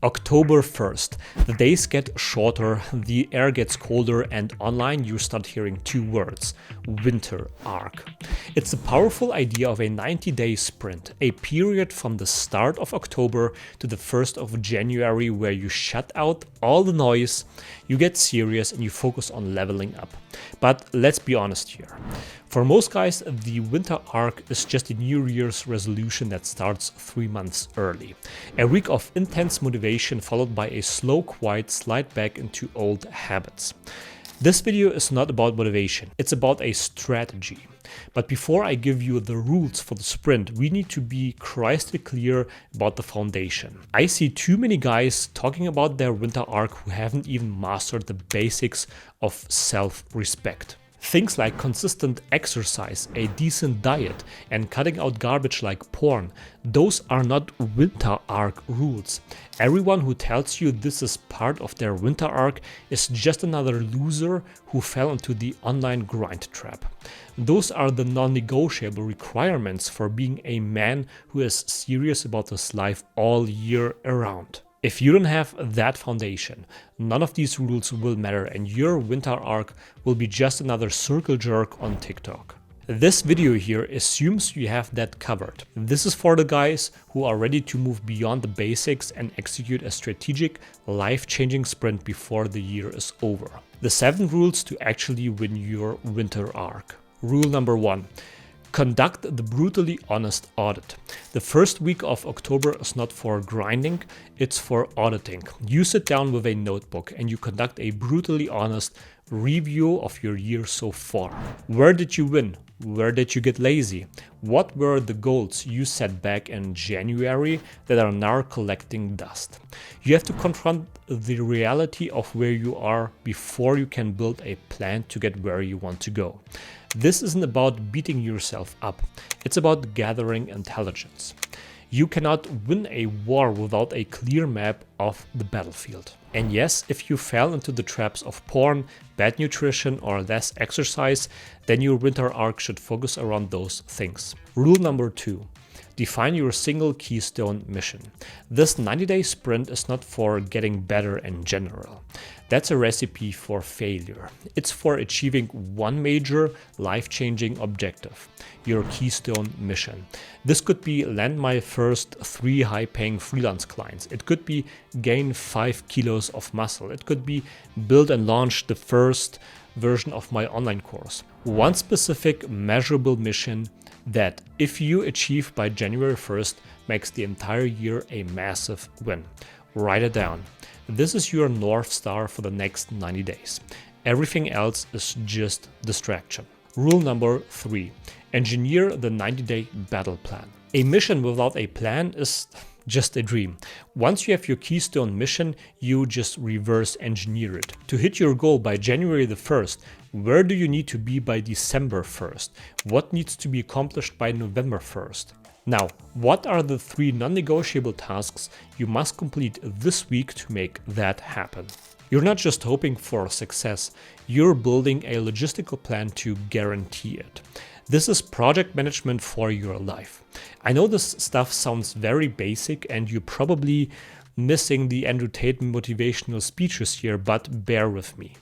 October 1st. The days get shorter, the air gets colder, and online you start hearing two words: winter arc. It's a powerful idea of a 90-day sprint, a period from the start of October to the 1st of January where you shut out all the noise, you get serious, and you focus on leveling up. But let's be honest here. For most guys, the winter arc is just a New Year's resolution that starts 3 months early. A week of intense motivation followed by a slow, quiet slide back into old habits. This video is not about motivation, it's about a strategy. But before I give you the rules for the sprint, we need to be crystal clear about the foundation. I see too many guys talking about their winter arc who haven't even mastered the basics of self-respect. Things like consistent exercise, a decent diet, and cutting out garbage like porn, those are not winter arc rules. Everyone who tells you this is part of their winter arc is just another loser who fell into the online grind trap. Those are the non-negotiable requirements for being a man who is serious about his life all year around. If you don't have that foundation, none of these rules will matter and your winter arc will be just another circle jerk on TikTok. This video here assumes you have that covered. This is for the guys who are ready to move beyond the basics and execute a strategic, life-changing sprint before the year is over. The 7 rules to actually win your winter arc. Rule number 1. Conduct the brutally honest audit. The first week of October is not for grinding, it's for auditing. You sit down with a notebook and you conduct a brutally honest review of your year so far. Where did you win? Where did you get lazy? What were the goals you set back in January that are now collecting dust? You have to confront the reality of where you are before you can build a plan to get where you want to go. This isn't about beating yourself up, it's about gathering intelligence. You cannot win a war without a clear map of the battlefield. And yes, if you fell into the traps of porn, bad nutrition, or less exercise, then your winter arc should focus around those things. Rule number 2. Define your single Keystone mission. This 90-day sprint is not for getting better in general. That's a recipe for failure. It's for achieving one major, life-changing objective, your Keystone mission. This could be land my first 3 high-paying freelance clients. It could be gain 5 kilos of muscle. It could be build and launch the first version of my online course. One specific, measurable mission that, if you achieve by January 1st, makes the entire year a massive win. Write it down. This is your North Star for the next 90 days. Everything else is just distraction. Rule number 3. Engineer the 90-day battle plan. A mission without a plan is just a dream. Once you have your Keystone mission, you just reverse engineer it. To hit your goal by January the 1st, where do you need to be by December 1st? What needs to be accomplished by November 1st? Now, what are the 3 non-negotiable tasks you must complete this week to make that happen? You're not just hoping for success, you're building a logistical plan to guarantee it. This is project management for your life. I know this stuff sounds very basic and you're probably missing the Andrew Tate motivational speeches here, but bear with me.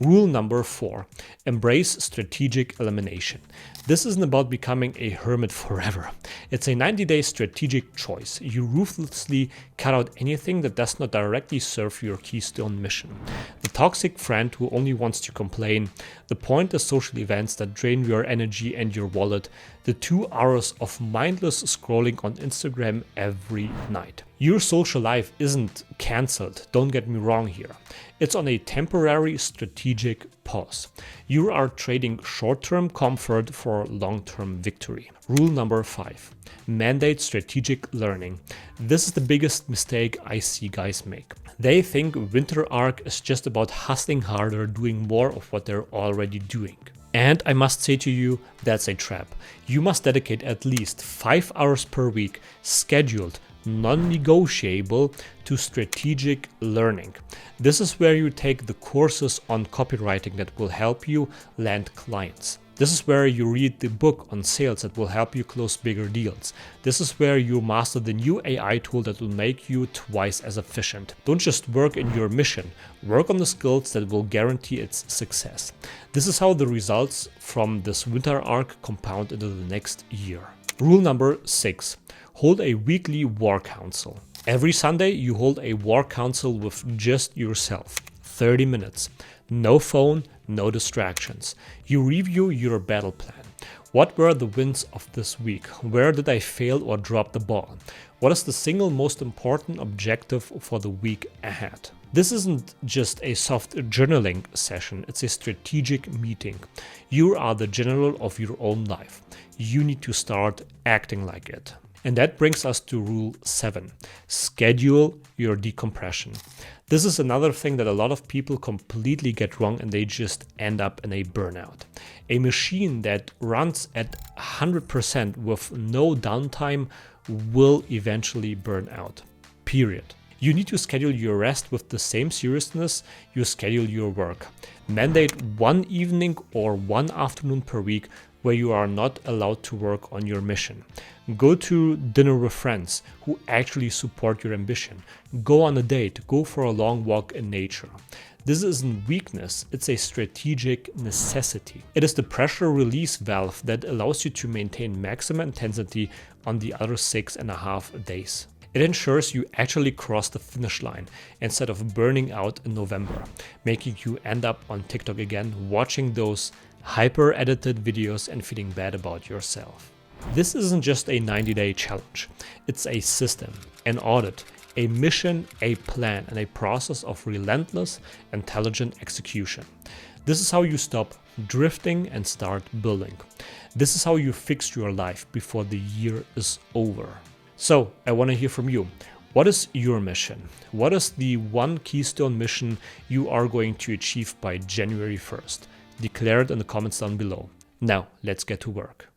Rule number 4. Embrace strategic elimination. This isn't about becoming a hermit forever. It's a 90-day strategic choice. You ruthlessly cut out anything that does not directly serve your Keystone mission. The toxic friend who only wants to complain, the pointless social events that drain your energy and your wallet, the 2 hours of mindless scrolling on Instagram every night. Your social life isn't cancelled, don't get me wrong here. It's on a temporary strategic pause. You are trading short-term comfort for long-term victory. Rule number 5. Mandate strategic learning. This is the biggest mistake I see guys make. They think winter arc is just about hustling harder, doing more of what they're already doing. And I must say to you, that's a trap. You must dedicate at least 5 hours per week, scheduled, non-negotiable, to strategic learning. This is where you take the courses on copywriting that will help you land clients. This is where you read the book on sales that will help you close bigger deals. This is where you master the new AI tool that will make you twice as efficient. Don't just work in your mission, work on the skills that will guarantee its success. This is how the results from this winter arc compound into the next year. Rule number 6. Hold a weekly war council. Every Sunday you hold a war council with just yourself. 30 minutes. No phone, no distractions. You review your battle plan. What were the wins of this week? Where did I fail or drop the ball? What is the single most important objective for the week ahead? This isn't just a soft journaling session, it's a strategic meeting. You are the general of your own life. You need to start acting like it. And that brings us to rule 7. Schedule your decompression. This is another thing that a lot of people completely get wrong and they just end up in a burnout. A machine that runs at 100% with no downtime will eventually burn out. Period. You need to schedule your rest with the same seriousness you schedule your work. Mandate one evening or one afternoon per week where you are not allowed to work on your mission. Go to dinner with friends who actually support your ambition. Go on a date, go for a long walk in nature. This isn't weakness, it's a strategic necessity. It is the pressure release valve that allows you to maintain maximum intensity on the other 6.5 days. It ensures you actually cross the finish line instead of burning out in November, making you end up on TikTok again, watching those hyper-edited videos and feeling bad about yourself. This isn't just a 90-day challenge. It's a system, an audit, a mission, a plan, and a process of relentless, intelligent execution. This is how you stop drifting and start building. This is how you fix your life before the year is over. So, I want to hear from you. What is your mission? What is the one Keystone mission you are going to achieve by January 1st? Declare it in the comments down below. Now, let's get to work.